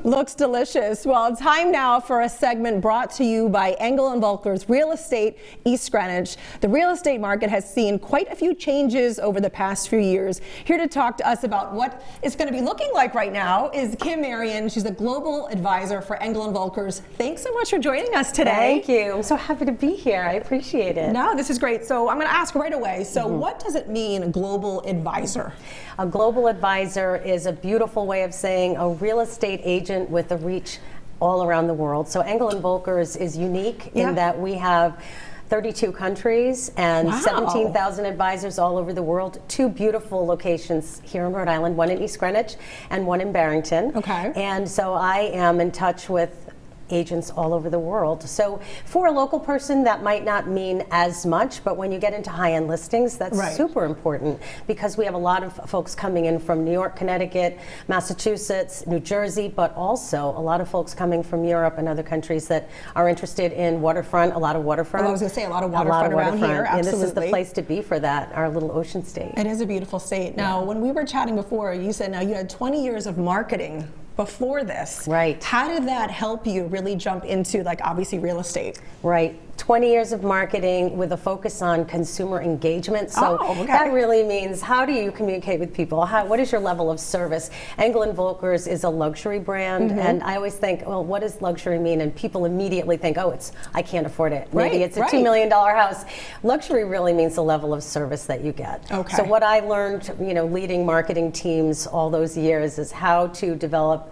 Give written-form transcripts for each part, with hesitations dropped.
Looks delicious. Well, time now for a segment brought to you by Engel & Volker's Real Estate East Greenwich. The real estate market has seen quite a few changes over the past few years. Here to talk to us about what it's going to be looking like right now is Kim Marion. She's a global advisor for Engel & Volker's. Thanks so much for joining us today. Thank you. I'm so happy to be here. I appreciate it. No, this is great. So I'm going to ask right away. So what does it mean, a global advisor? A global advisor is a beautiful way of saying a real estate agent with a reach all around the world. So Engel & Volker's is unique in that we have 32 countries and 17,000 advisors all over the world. 2 beautiful locations here in Rhode Island, one in East Greenwich and one in Barrington. Okay. And so I am in touch with agents all over the world. So for a local person, that might not mean as much, but when you get into high-end listings, that's super important, because we have a lot of folks coming in from New York, Connecticut, Massachusetts, New Jersey, but also a lot of folks coming from Europe and other countries that are interested in waterfront, a lot of waterfront. I was going to say a lot of waterfront around here, absolutely. And this is the place to be for that, our little ocean state. It is a beautiful state. Now, when we were chatting before, you said now you had 20 years of marketing before this. Right. How did that help you really jump into, like, obviously real estate? Right. 20 years of marketing with a focus on consumer engagement. So that really means, how do you communicate with people? What is your level of service? Engel & Volker's is a luxury brand, and I always think, well, what does luxury mean? And people immediately think, oh, I can't afford it. Maybe it's a $2 million house. Luxury really means the level of service that you get. Okay. So what I learned, leading marketing teams all those years, is how to develop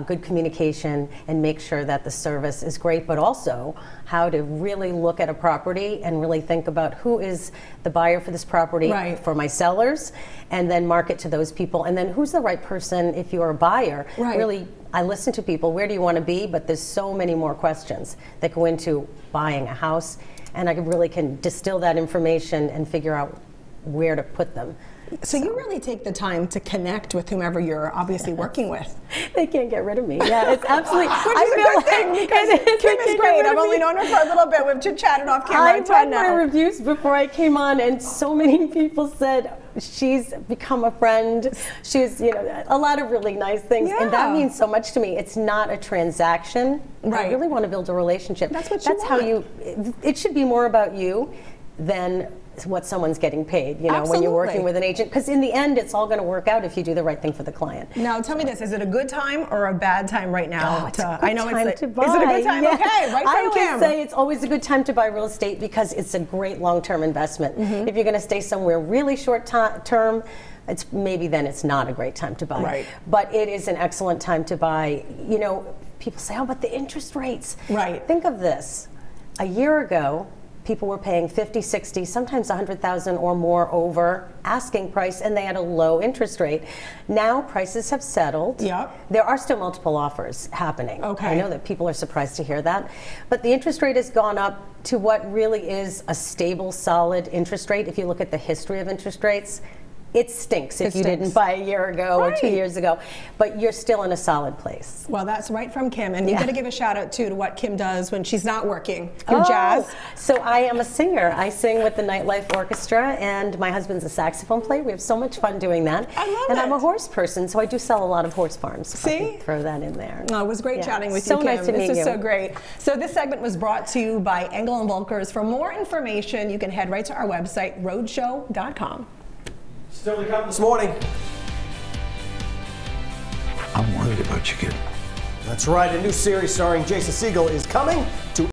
good communication and make sure that the service is great, but also how to really look at a property and really think about who is the buyer for this property for my sellers, and then market to those people, and then who's the right person if you're a buyer. Really, I listen to people, where do you want to be, but there's so many more questions that go into buying a house, and I really can distill that information and figure out where to put them. So you really take the time to connect with whomever you're obviously working with. They can't get rid of me. Yeah, it's absolutely. Which is a good thing, because Kim is great. I've only known her for a little bit. We've chit-chatted off camera. I read my reviews before I came on, and so many people said she's become a friend. She's, a lot of really nice things, and that means so much to me. It's not a transaction. I really want to build a relationship. That's what you want. How you. It should be more about you than what someone's getting paid, when you're working with an agent, because in the end it's all going to work out if you do the right thing for the client. Now tell me this, is it a good time or a bad time right now? It's a good time to buy. Is it a good time? Okay, right from Kim. I always say it's always a good time to buy real estate because it's a great long-term investment. If you're going to stay somewhere really short term, maybe then it's not a great time to buy. But it is an excellent time to buy. People say, oh, but the interest rates. Think of this. A year ago, people were paying 50, 60, sometimes 100,000 or more over asking price, and they had a low interest rate. Now prices have settled. There are still multiple offers happening. I know that people are surprised to hear that, but the interest rate has gone up to what really is a stable, solid interest rate. If you look at the history of interest rates, it stinks if you didn't buy a year ago or 2 years ago, but you're still in a solid place. Well, that's right from Kim, and you got to give a shout out too to what Kim does when she's not working. Jazz. So I am a singer. I sing with the Nightlife Orchestra, and my husband's a saxophone player. We have so much fun doing that. I love and I'm a horse person, so I do sell a lot of horse farms. See? Throw that in there. Oh, it was great chatting with you, Kim. Nice to meet you. This is so great. So this segment was brought to you by Engel & Volker's. For more information, you can head right to our website, rhoadshow.com. Still to come this morning. I'm worried about you, kid. That's right, a new series starring Jason Segel is coming to